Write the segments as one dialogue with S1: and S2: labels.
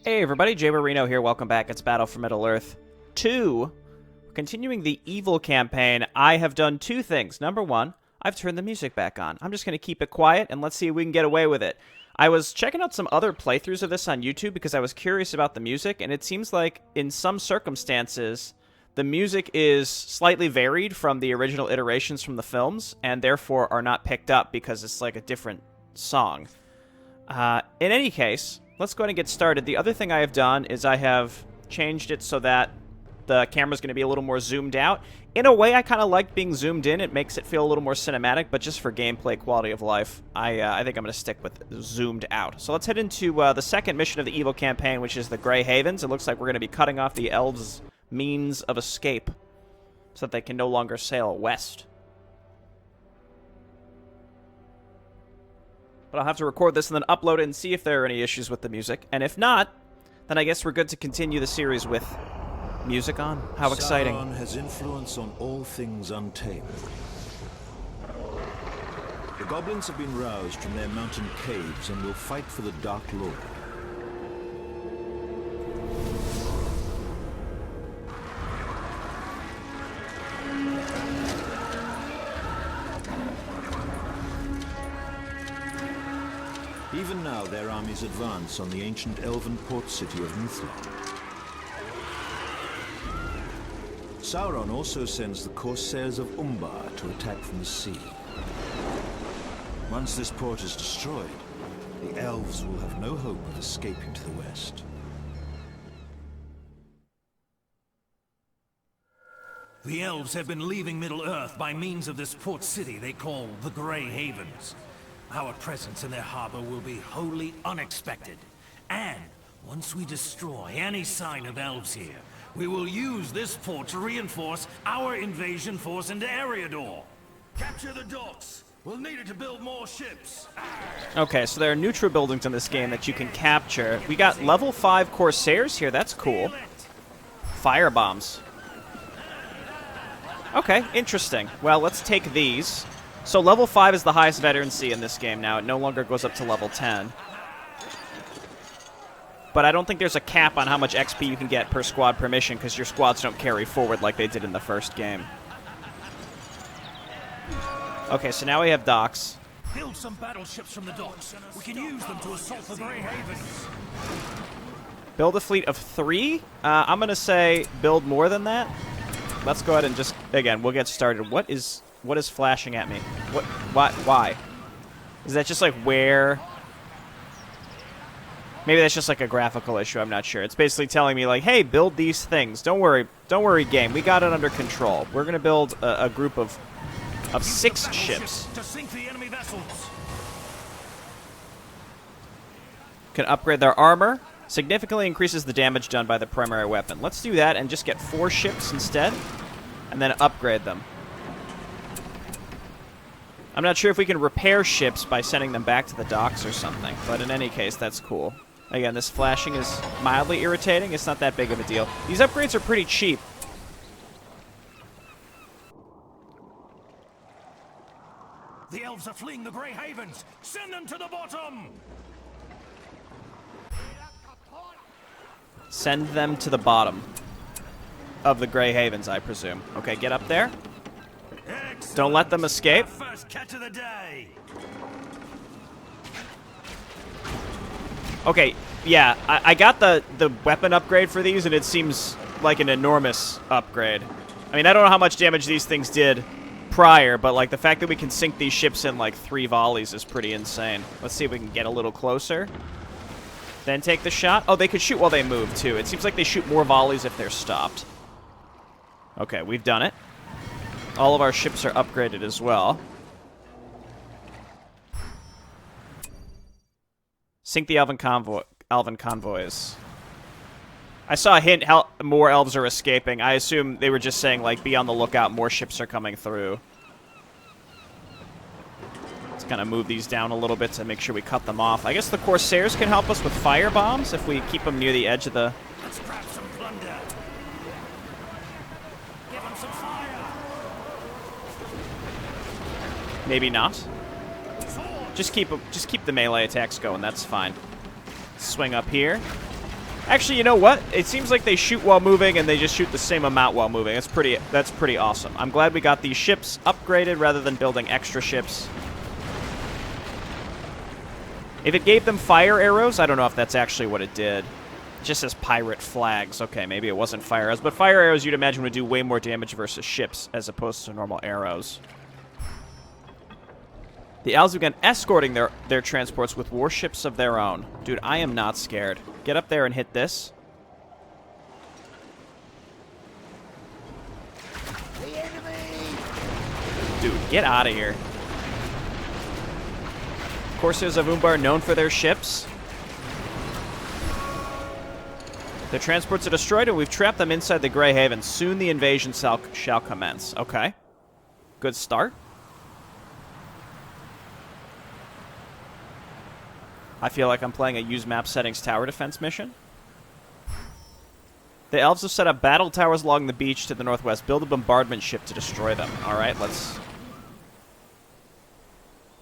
S1: Hey everybody, Jay Marino here. Welcome back. It's Battle for Middle-earth 2. Continuing the evil campaign, I have done two things. Number one, I've turned the music back on. I'm just going to keep it quiet and let's see if we can get away with it. I was checking out some other playthroughs of this on YouTube because I was curious about the music, and it seems like in some circumstances, the music is slightly varied from the original iterations from the films, and therefore are not picked up because it's like a different song. In any case, let's go ahead and get started. The other thing I have done is I have changed it so that the camera's going to be a little more zoomed out. In a way, I kind of like being zoomed in. It makes it feel a little more cinematic, but just for gameplay quality of life, I think I'm going to stick with zoomed out. So let's head into the second mission of the evil campaign, which is the Grey Havens. It looks like we're going to be cutting off the elves' means of escape so that they can no longer sail west. But I'll have to record this and then upload it and see if there are any issues with the music. And if not, then I guess we're good to continue the series with music on. How exciting.
S2: Sauron has influence on all things untamed. The goblins have been roused from their mountain caves and will fight for the Dark Lord. Even now, their armies advance on the ancient elven port city of Mithlond. Sauron also sends the corsairs of Umbar to attack from the sea. Once this port is destroyed, the elves will have no hope of escaping to the west.
S3: The elves have been leaving Middle-earth by means of this port city they call the Grey Havens. Our presence in their harbor will be wholly unexpected. And once we destroy any sign of elves here, we will use this port to reinforce our invasion force into Eriador. Capture the docks. We'll need it to build more ships.
S1: Okay, so there are neutral buildings in this game that you can capture. We got level 5 corsairs here. That's cool. Fire bombs. Okay, interesting. Well, let's take these. So level 5 is the highest veterancy in this game now. It no longer goes up to level 10. But I don't think there's a cap on how much XP you can get per squad per mission because your squads don't carry forward like they did in the first game. Okay, so now we have docks.
S3: Build some battleships from the docks. We can use them to assault the Grey Havens.
S1: Build a fleet of 3? I'm going to say build more than that. Let's go ahead and just, again, we'll get started. What is flashing at me? Why? Is that just like where? Maybe that's just like a graphical issue, I'm not sure. It's basically telling me like, hey, build these things. Don't worry, game. We got it under control. We're gonna build a group of 6 ships.
S3: To sink the enemy vessels.
S1: Can upgrade their armor. Significantly increases the damage done by the primary weapon. Let's do that and just get 4 ships instead, and then upgrade them. I'm not sure if we can repair ships by sending them back to the docks or something, but in any case, that's cool. Again, this flashing is mildly irritating. It's not that big of a deal. These upgrades are pretty cheap.
S3: The elves are fleeing the Grey Havens. Send them to the bottom.
S1: Send them to the bottom of the Grey Havens, I presume. Okay, get up there.
S3: Excellent.
S1: Don't let them escape.
S3: Our first catch of the day.
S1: Okay, yeah, I got the weapon upgrade for these, and it seems like an enormous upgrade. I mean, I don't know how much damage these things did prior, but like the fact that we can sink these ships in like 3 volleys is pretty insane. Let's see if we can get a little closer. Then take the shot. Oh, they could shoot while they move, too. It seems like they shoot more volleys if they're stopped. Okay, we've done it. All of our ships are upgraded as well. Sink the elven convoys. I saw a hint how more elves are escaping. I assume they were just saying, like, be on the lookout, more ships are coming through. Let's kind of move these down a little bit to make sure we cut them off. I guess the corsairs can help us with fire bombs if we keep them near the edge of the...
S3: Let's grab some plunder. Give them some fire.
S1: Maybe not. Just keep the melee attacks going. That's fine. Swing up here. Actually, you know what? It seems like they shoot while moving, and they just shoot the same amount while moving. That's pretty awesome. I'm glad we got these ships upgraded rather than building extra ships. If it gave them fire arrows, I don't know if that's actually what it did. It just says pirate flags. Okay, maybe it wasn't fire arrows. But fire arrows, you'd imagine, would do way more damage versus ships as opposed to normal arrows. The Elves began escorting their transports with warships of their own. Dude, I am not scared. Get up there and hit this. Dude, get out of here. Corsairs of Umbar known for their ships. Their transports are destroyed, and we've trapped them inside the Grey Haven. Soon the invasion shall commence. Okay. Good start. I feel like I'm playing a use map settings tower defense mission. The Elves have set up battle towers along the beach to the northwest. Build a bombardment ship to destroy them. Alright, let's...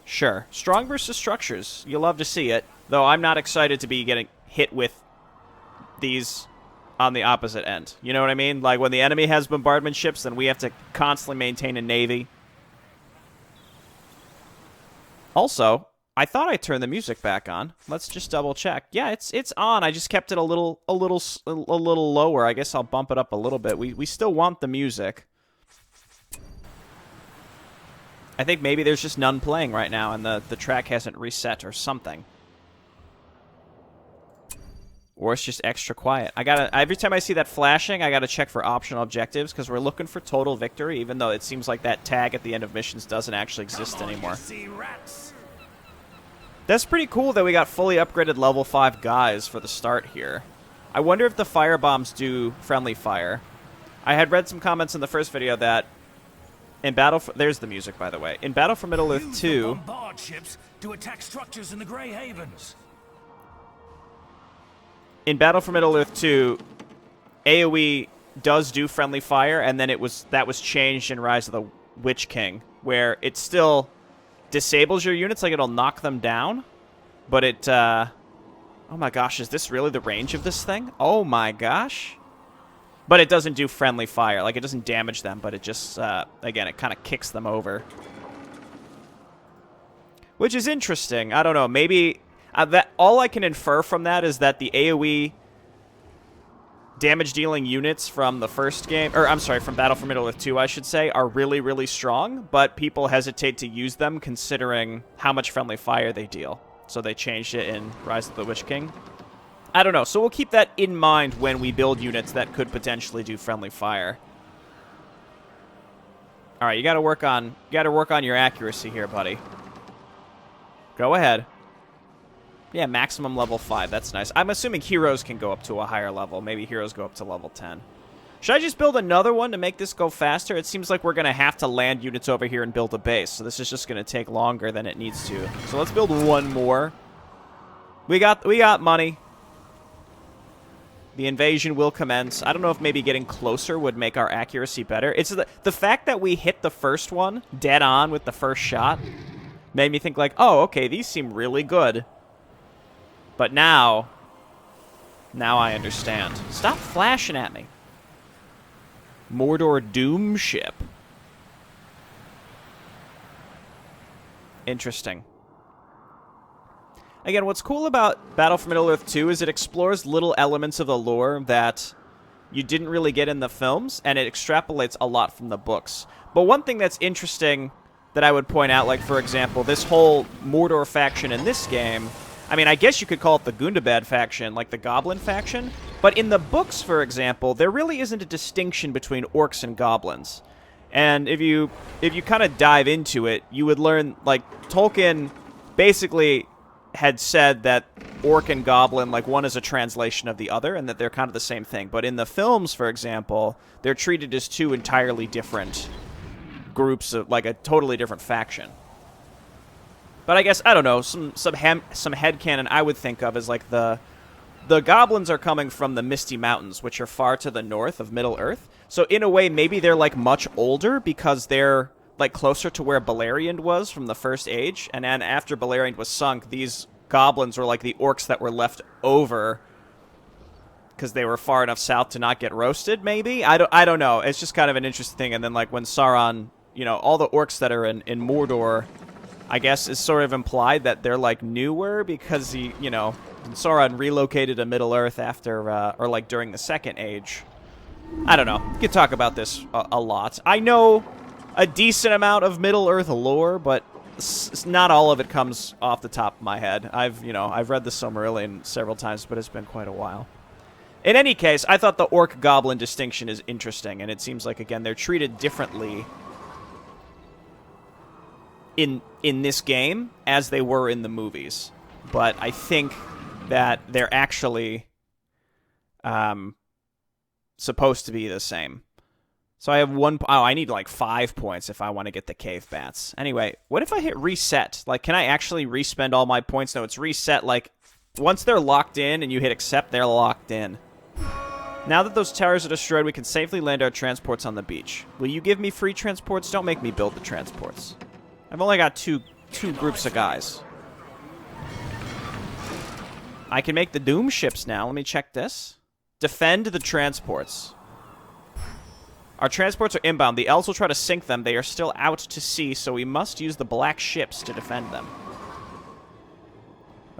S1: Sure. Strong versus structures. You'll love to see it. Though I'm not excited to be getting hit with these on the opposite end. You know what I mean? Like, when the enemy has bombardment ships, then we have to constantly maintain a navy. Also... I thought I turned the music back on. Let's just double check. Yeah, it's on. I just kept it a little lower. I guess I'll bump it up a little bit. We still want the music. I think maybe there's just none playing right now and the track hasn't reset or something. Or it's just extra quiet. Every time I see that flashing, I gotta check for optional objectives because we're looking for total victory, even though it seems like that tag at the end of missions doesn't actually exist anymore. That's pretty cool that we got fully upgraded level 5 guys for the start here. I wonder if the fire bombs do friendly fire. I had read some comments in the first video that in Battle for... There's the music, by the way. In Battle for Middle-earth 2...
S3: bombard ships to attack structures in the Grey Havens.
S1: In Battle for Middle-earth 2, AoE does do friendly fire, and then that was changed in Rise of the Witch King, where it still... disables your units, like it'll knock them down, but it, oh my gosh, is this really the range of this thing? Oh my gosh. But it doesn't do friendly fire, like it doesn't damage them, but it just, again, it kind of kicks them over. Which is interesting, I don't know, maybe, all I can infer from that is that the AoE damage-dealing units from the first game, or I'm sorry, from Battle for Middle-earth 2, I should say, are really, really strong, but people hesitate to use them considering how much friendly fire they deal. So they changed it in Rise of the Witch King. I don't know, so we'll keep that in mind when we build units that could potentially do friendly fire. Alright, you gotta work on your accuracy here, buddy. Go ahead. Yeah, maximum level 5. That's nice. I'm assuming heroes can go up to a higher level. Maybe heroes go up to level 10. Should I just build another one to make this go faster? It seems like we're going to have to land units over here and build a base. So this is just going to take longer than it needs to. So let's build one more. We got money. The invasion will commence. I don't know if maybe getting closer would make our accuracy better. It's the fact that we hit the first one dead on with the first shot made me think like, oh, okay, these seem really good. But now I understand. Stop flashing at me. Mordor Doom ship. Interesting. Again, what's cool about Battle for Middle-earth 2 is it explores little elements of the lore that you didn't really get in the films, and it extrapolates a lot from the books. But one thing that's interesting that I would point out, like, for example, this whole Mordor faction in this game... I mean, I guess you could call it the Gundabad faction, like the Goblin faction. But in the books, for example, there really isn't a distinction between orcs and goblins. And if you kind of dive into it, you would learn, like, Tolkien basically had said that orc and goblin, like, one is a translation of the other, and that they're kind of the same thing. But in the films, for example, they're treated as two entirely different groups of, like, a totally different faction. But I guess, I don't know, some headcanon I would think of as, like, the goblins are coming from the Misty Mountains, which are far to the north of Middle-earth. So in a way, maybe they're, like, much older because they're, like, closer to where Beleriand was from the First Age. And then after Beleriand was sunk, these goblins were, like, the orcs that were left over because they were far enough south to not get roasted, maybe? I don't know. It's just kind of an interesting thing. And then, like, when Sauron, you know, all the orcs that are in Mordor, I guess, is sort of implied that they're, like, newer because he, you know, Sauron relocated to Middle-earth after, or, like, during the Second Age. I don't know. We could talk about this a lot. I know a decent amount of Middle-earth lore, but not all of it comes off the top of my head. I've read the Silmarillion several times, but it's been quite a while. In any case, I thought the orc-goblin distinction is interesting, and it seems like, again, they're treated differently in this game as they were in the movies. But I think that they're actually supposed to be the same. So I have I need like 5 points if I want to get the cave bats. Anyway, what if I hit reset? Like, can I actually respend all my points? No, it's reset, like, once they're locked in and you hit accept, they're locked in. Now that those towers are destroyed, we can safely land our transports on the beach. Will you give me free transports? Don't make me build the transports. I've only got two groups of guys. I can make the Doom ships now. Let me check this. Defend the transports. Our transports are inbound. The elves will try to sink them. They are still out to sea, so we must use the black ships to defend them.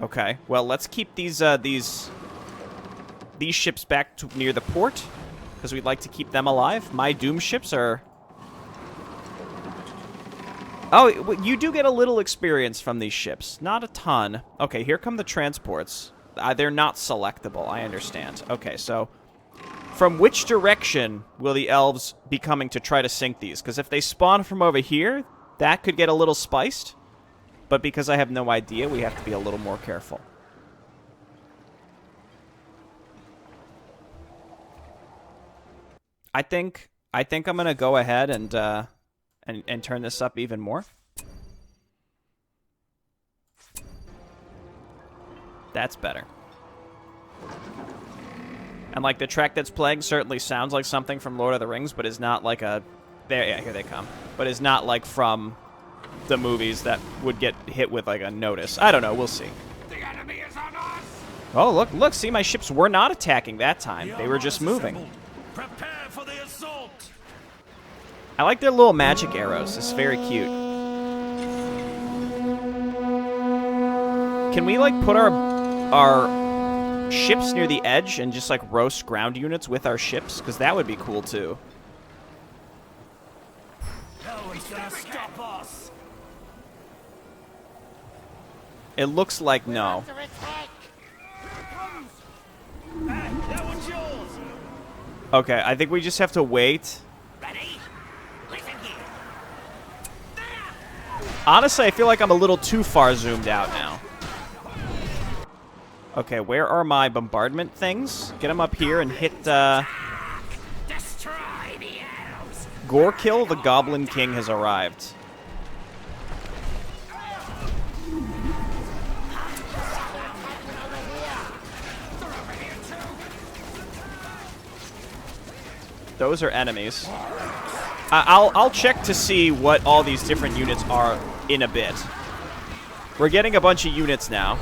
S1: Okay, well, let's keep these ships back to near the port, because we'd like to keep them alive. My Doom ships are... Oh, you do get a little experience from these ships. Not a ton. Okay, here come the transports. They're not selectable, I understand. Okay, so... From which direction will the elves be coming to try to sink these? Because if they spawn from over here, that could get a little spiced. But because I have no idea, we have to be a little more careful. I think I'm gonna go ahead and turn this up even more. That's better. And like the track that's playing certainly sounds like something from Lord of the Rings, but is not like a here they come. But is not like from the movies that would get hit with like a notice. I don't know, we'll see.
S3: The enemy is on us.
S1: Oh, look, see, my ships were not attacking that time. They were just moving.
S3: Prepare for the assault.
S1: I like their little magic arrows. It's very cute. Can we like put our ships near the edge and just like roast ground units with our ships? Because that would be cool too.
S3: No one's gonna stop us.
S1: It looks like no.
S3: That one's yours.
S1: Okay, I think we just have to wait.
S3: Ready? Listen here.
S1: Honestly, I feel like I'm a little too far zoomed out now. Okay, where are my bombardment things? Get them up here and hit,
S3: Destroy the elves.
S1: Gorkill, the Goblin King, has arrived. Those are enemies. I'll check to see what all these different units are in a bit. We're getting a bunch of units now.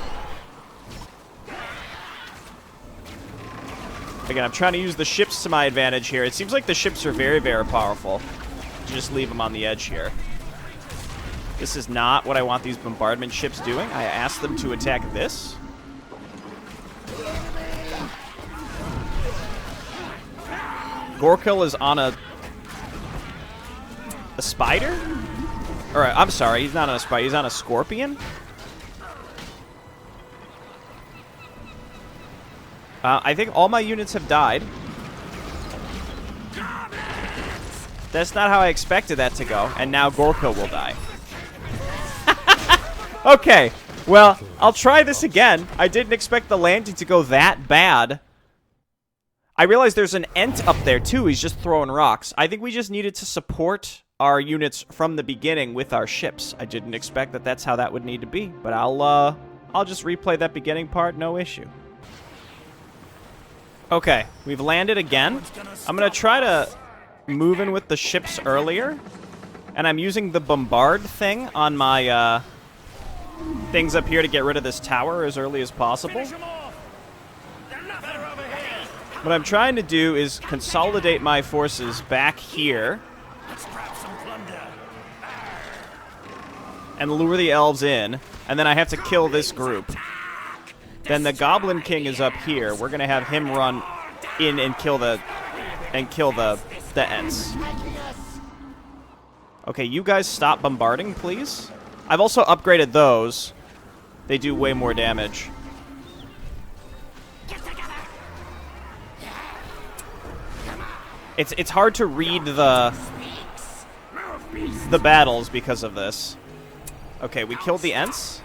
S1: Again, I'm trying to use the ships to my advantage here. It seems like the ships are very, very powerful. Just leave them on the edge here. This is not what I want these bombardment ships doing. I asked them to attack this. Gorkill is on a spider? Or, I'm sorry, he's not on a spider. He's on a scorpion? I think all my units have died. That's not how I expected that to go. And now Gorkill will die. Okay, well, I'll try this again. I didn't expect the landing to go that bad. I realize there's an Ent up there, too. He's just throwing rocks. I think we just needed to support our units from the beginning with our ships. I didn't expect that that's how that would need to be. But I'll just replay that beginning part, no issue. Okay, we've landed again. I'm going to try to move in with the ships earlier. And I'm using the bombard thing on my things up here to get rid of this tower as early as possible. What I'm trying to do is consolidate my forces back here
S3: Let's grab some plunder.
S1: and lure the elves in, and then I have to kill this group. Then the Goblin King is up here. We're gonna have him run in and kill the Ents. Okay, you guys stop bombarding, please. I've also upgraded those. They do way more damage. It's hard to read the battles because of this. Okay, we killed the Ents.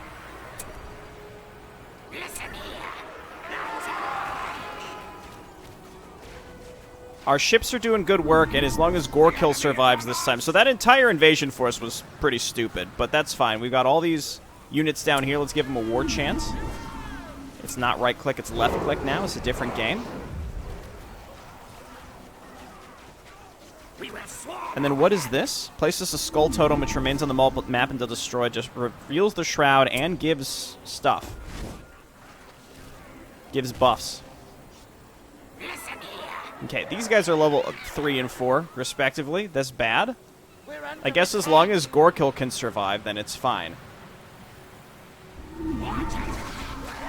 S1: Our ships are doing good work, and as long as Gorkill survives this time. So that entire invasion force was pretty stupid, but that's fine. We've got all these units down here. Let's give them a war chance. It's not right-click, it's left-click now. It's a different game. And then what is this? Places a skull totem which remains on the map until destroyed. Just reveals the shroud and gives stuff. Gives buffs. Okay, these guys are level 3 and 4, respectively. That's bad. I guess as long as Gorkill can survive, then it's fine.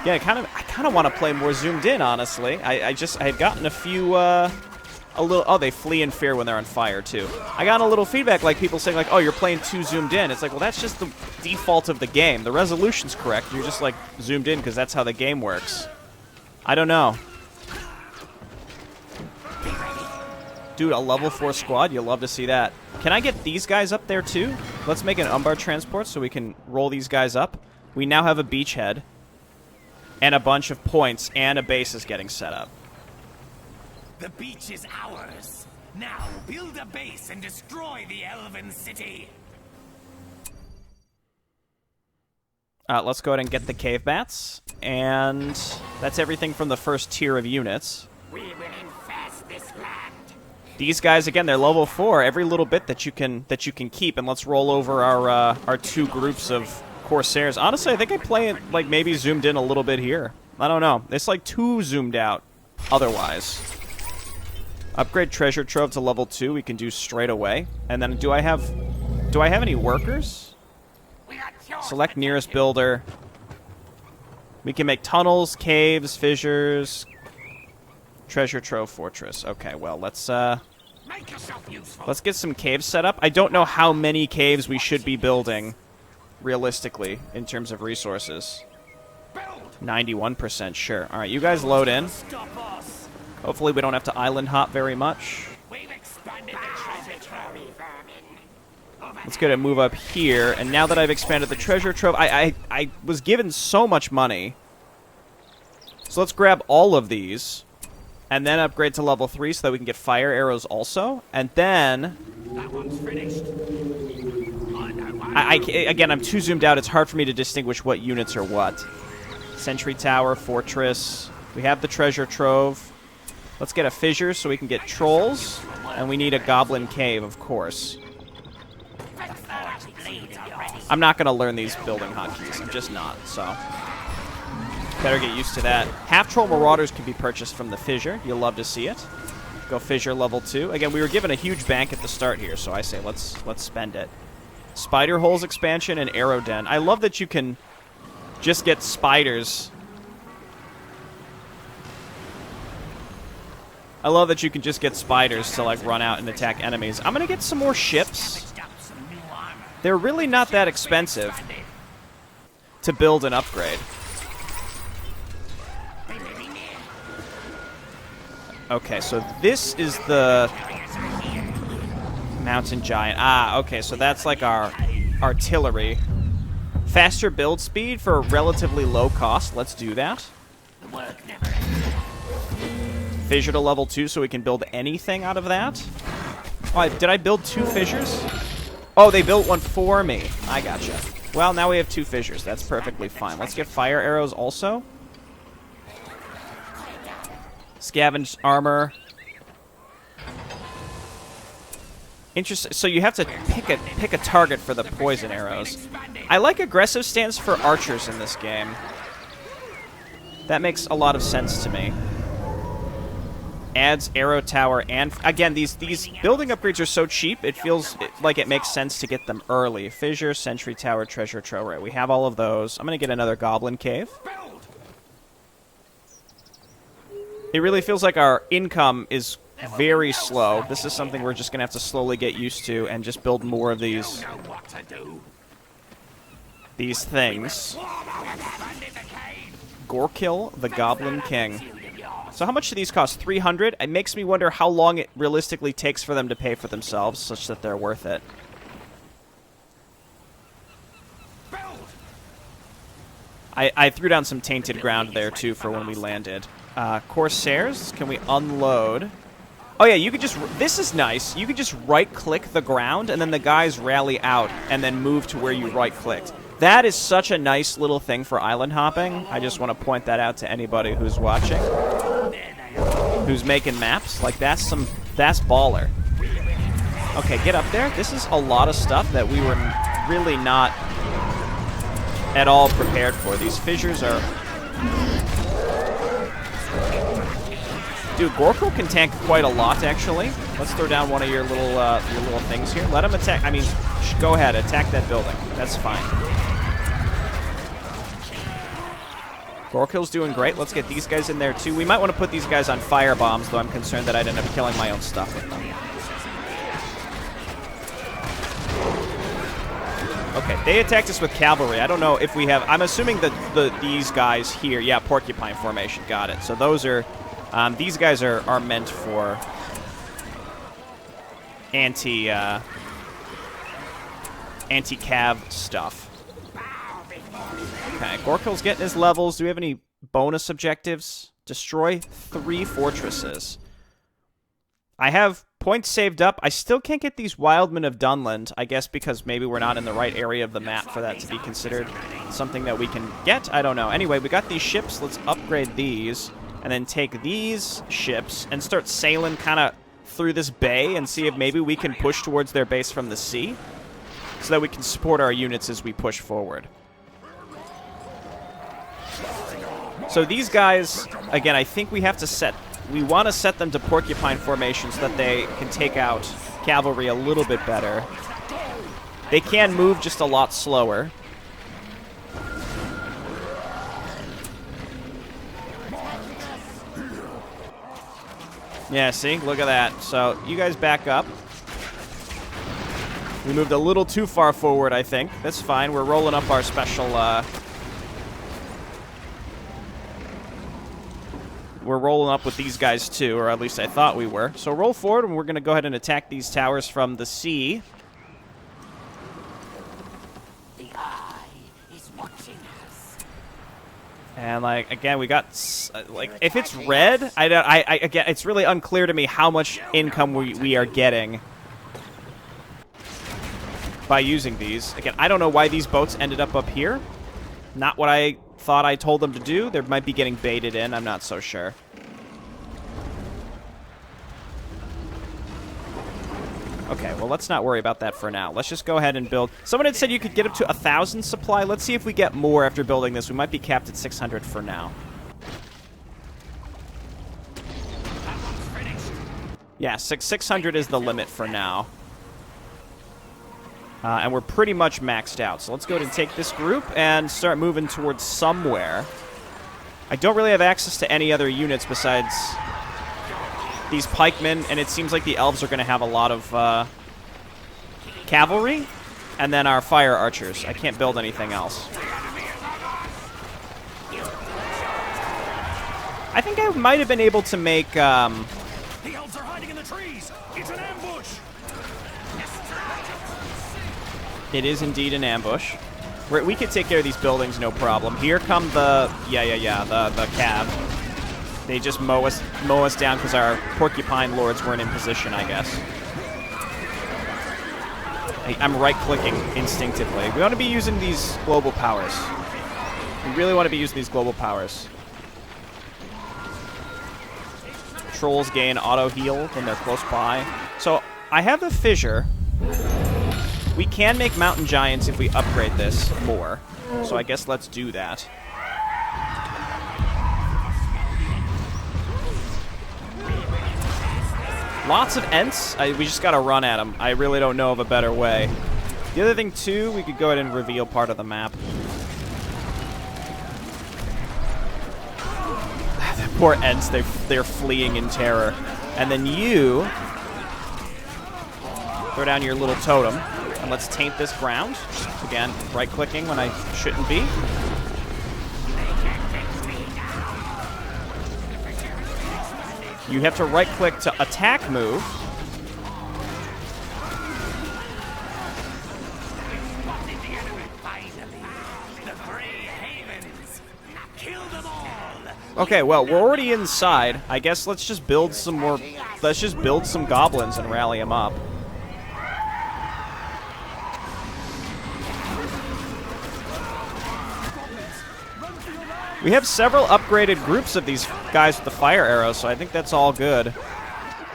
S1: Yeah, I kind of want to play more zoomed in, honestly. I had gotten a few, oh, they flee in fear when they're on fire, too. I got a little feedback, like people saying, like, oh, you're playing too zoomed in. It's like, well, that's just the default of the game. The resolution's correct. You're just, like, zoomed in because that's how the game works. I don't know. Dude, a level 4 squad, you'll love to see that. Can I get these guys up there too? Let's make an Umbar transport so we can roll these guys up. We now have a beachhead and a bunch of points, and a base is getting set up.
S4: The beach is ours. Now build a base and destroy the Elven city.
S1: Let's go ahead and get the cave bats, and that's everything from the first tier of units.
S4: We will infest this land.
S1: These guys, again, they're level 4. Every little bit that you can keep, and let's roll over our 2 groups of Corsairs. Honestly, I think I play it like maybe zoomed in a little bit here. I don't know. It's like too zoomed out otherwise. Upgrade treasure trove to level 2. We can do straight away. And then do I have any workers? Select nearest builder. We can make tunnels, caves, fissures, treasure trove fortress. Okay, well, let's get some caves set up. I don't know how many caves we should be building realistically in terms of resources. 91%, sure. All right, you guys load in. Hopefully we don't have to island hop very much. Let's go ahead and move up here. And now that I've expanded the treasure trove, I was given so much money. So let's grab all of these. And then upgrade to level 3 so that we can get fire arrows also. And then...
S4: That one's finished.
S1: Again, I'm too zoomed out. It's hard for me to distinguish what units are what. Sentry tower, fortress. We have the treasure trove. Let's get a fissure so we can get trolls. And we need a goblin cave, of course. I'm not going to learn these building hotkeys. I'm just not, so... Better get used to that. Half-troll marauders can be purchased from the fissure. You'll love to see it. Go fissure level 2. Again, we were given a huge bank at the start here, so I say let's spend it. Spider holes expansion and arrow den. I love that you can just get spiders. I love that you can just get spiders to like run out and attack enemies. I'm gonna get some more ships. They're really not that expensive to build and upgrade. Okay, so this is the mountain giant. Ah, okay, so that's like our artillery. Faster build speed for a relatively low cost. Let's do that. Fissure to level 2 so we can build anything out of that. Oh, did I build 2 fissures? Oh, they built one for me. I gotcha. Well, now we have 2 fissures. That's perfectly fine. Let's get fire arrows also. Scavenged armor. Interesting. So you have to pick a target for the poison arrows. I like aggressive stance for archers in this game. That makes a lot of sense to me. adds arrow tower, and again, these building upgrades are so cheap, it feels like it makes sense to get them early. Fissure, sentry tower, treasure trove. Right, we have all of those. I'm going to get another goblin cave. It really feels like our income is very slow. This is something we're just going to have to slowly get used to and just build more of these things. Gorkill, the Goblin King. So how much do these cost? 300? It makes me wonder how long it realistically takes for them to pay for themselves, such that they're worth it. I threw down some tainted ground there, too, for when we landed. Corsairs, can we unload? Oh, yeah, you could just... This is nice. You could just right-click the ground, and then the guys rally out, and then move to where you right-clicked. That is such a nice little thing for island hopping. I just want to point that out to anybody who's watching, who's making maps. Like, that's baller. Okay, get up there. This is a lot of stuff that we were really not at all prepared for. These fissures are... Dude, Gorkle can tank quite a lot, actually. Let's throw down one of your little things here. Let him attack. I mean, go ahead, attack that building. That's fine. Gorkill's doing great. Let's get these guys in there, too. We might want to put these guys on fire bombs, though I'm concerned that I'd end up killing my own stuff with them. Okay, they attacked us with cavalry. I don't know if we have... I'm assuming that these guys here... Yeah, porcupine formation. Got it. So those are... these guys are meant for anti-cav stuff. Okay, Gorkill's getting his levels. Do we have any bonus objectives? Destroy 3 fortresses. I have points saved up. I still can't get these Wildmen of Dunland, I guess because maybe we're not in the right area of the map for that to be considered something that we can get. I don't know. Anyway, we got these ships. Let's upgrade these. And then take these ships and start sailing kind of through this bay and see if maybe we can push towards their base from the sea so that we can support our units as we push forward. So these guys, again, I think we have to set... We want to set them to porcupine formation so that they can take out cavalry a little bit better. They can move just a lot slower. Yeah, see? Look at that. So, you guys back up. We moved a little too far forward, I think. That's fine. We're rolling up our special, We're rolling up with these guys, too, or at least I thought we were. So, roll forward, and we're going to go ahead and attack these towers from the sea.
S4: The eye is watching us.
S1: And, like, again, we got, like, if it's red, again, it's really unclear to me how much income we are getting by using these. Again, I don't know why these boats ended up here. Not what I thought I told them to do. They might be getting baited in. I'm not so sure. Okay, well, let's not worry about that for now. Let's just go ahead and build. Someone had said you could get up to 1,000 supply. Let's see if we get more after building this. We might be capped at 600 for now. Yeah, 600 is the limit for now. And we're pretty much maxed out. So let's go ahead and take this group and start moving towards somewhere. I don't really have access to any other units besides these pikemen, and it seems like the elves are going to have a lot of cavalry, and then our fire archers. I can't build anything else. I think I might have been able to make...
S3: The elves are hiding in the trees! It's an ambush!
S1: It is indeed an ambush. We could take care of these buildings, no problem. Here come the... the cav. They just mow us down because our porcupine lords weren't in position, I guess. I'm right-clicking instinctively. We want to be using these global powers. We really want to be using these global powers. Trolls gain auto-heal when they're close by. So, I have the fissure. We can make mountain giants if we upgrade this more. So I guess let's do that. Lots of Ents. We just gotta run at them. I really don't know of a better way. The other thing, too, we could go ahead and reveal part of the map. The poor Ents, they're fleeing in terror. And then you throw down your little totem. And let's taint this ground. Again, right-clicking when I shouldn't be. You have to right-click to attack move. Okay, well, we're already inside. I guess let's just build some more... Let's just build some goblins and rally them up. We have several upgraded groups of these guys with the fire arrows, so I think that's all good.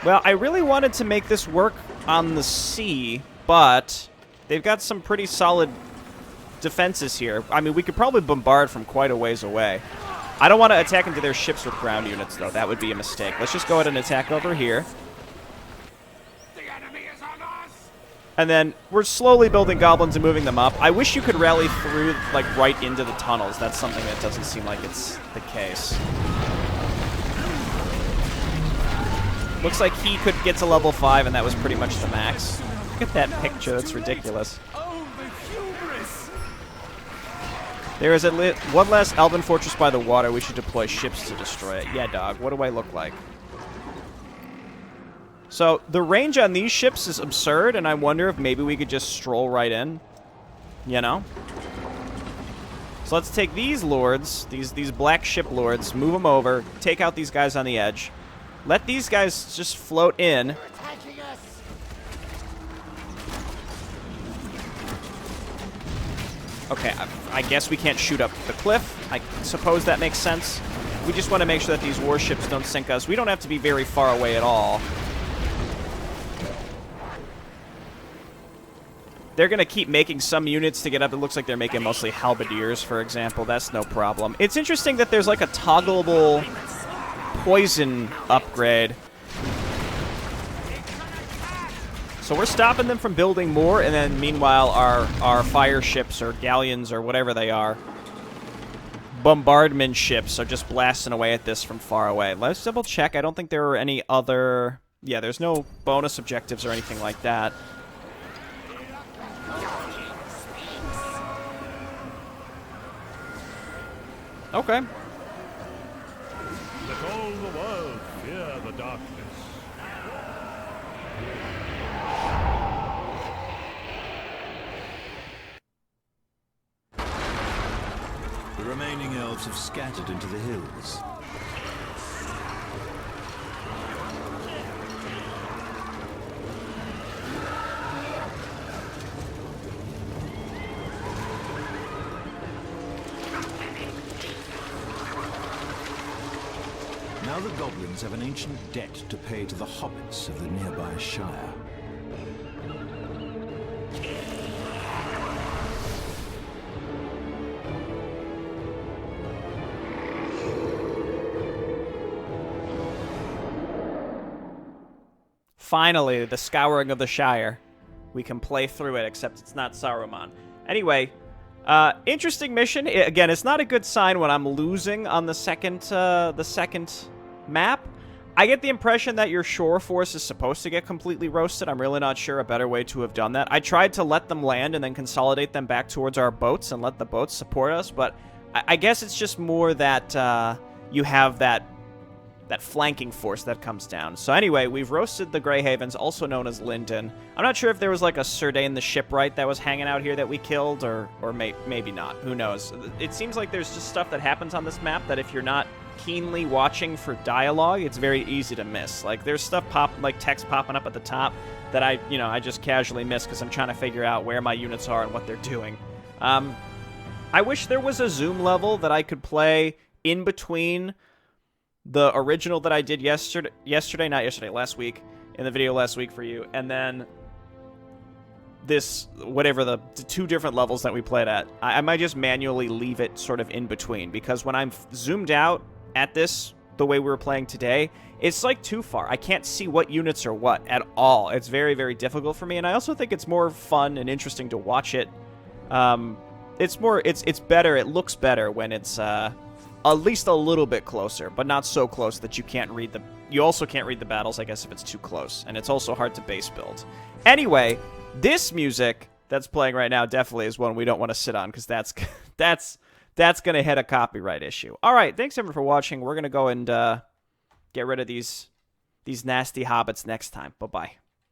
S1: Well, I really wanted to make this work on the sea, but they've got some pretty solid defenses here. I mean, we could probably bombard from quite a ways away. I don't want to attack into their ships with ground units, though. That would be a mistake. Let's just go ahead and attack over here. And then we're slowly building goblins and moving them up. I wish you could rally through, like, right into the tunnels. That's something that doesn't seem like it's the case. Looks like he could get to level 5, and that was pretty much the max. Look at that picture. That's ridiculous. There is one last elven fortress by the water. We should deploy ships to destroy it. Yeah, dog. What do I look like? So, the range on these ships is absurd, and I wonder if maybe we could just stroll right in. You know? So let's take these lords, these black ship lords, move them over, take out these guys on the edge. Let these guys just float in. Okay, I guess we can't shoot up the cliff. I suppose that makes sense. We just want to make sure that these warships don't sink us. We don't have to be very far away at all. They're going to keep making some units to get up. It looks like they're making mostly halberdiers, for example. That's no problem. It's interesting that there's like a toggleable poison upgrade. So we're stopping them from building more, and then meanwhile our fire ships or galleons or whatever they are, bombardment ships, are just blasting away at this from far away. Let's double check. I don't think there are any other... Yeah, there's no bonus objectives or anything like that. Okay.
S5: Let all the world fear the darkness.
S2: The remaining elves have scattered into the hills. Now the goblins have an ancient debt to pay to the hobbits of the nearby Shire.
S1: Finally, the scouring of the Shire. We can play through it, except it's not Saruman. Anyway, interesting mission. Again, it's not a good sign when I'm losing on the second map. I get the impression that your shore force is supposed to get completely roasted. I'm really not sure a better way to have done that. I tried to let them land and then consolidate them back towards our boats and let the boats support us, but I guess it's just more that you have that flanking force that comes down. So anyway, we've roasted the Grey Havens, also known as Linden. I'm not sure if there was like a Sirdain the Shipwright that was hanging out here that we killed, or maybe not. Who knows? It seems like there's just stuff that happens on this map that if you're not keenly watching for dialogue, it's very easy to miss. Like there's stuff like text popping up at the top that I just casually miss because I'm trying to figure out where my units are and what they're doing. I wish there was a zoom level that I could play in between the original that I did last week, in the video last week for you, and then this, whatever the two different levels that we played at. I might just manually leave it sort of in between, because when I'm zoomed out at this the way we were playing today, it's like too far. I can't see what units are what at all. It's very, very difficult for me, and I also think it's more fun and interesting to watch it. It's better. It looks better when it's at least a little bit closer, but not so close that you can't read the. You also can't read the battles, I guess, if it's too close, and it's also hard to base build. Anyway, this music that's playing right now definitely is one we don't want to sit on because that's going to hit a copyright issue. All right, thanks everyone for watching. We're going to go and get rid of these nasty hobbits next time. Bye-bye.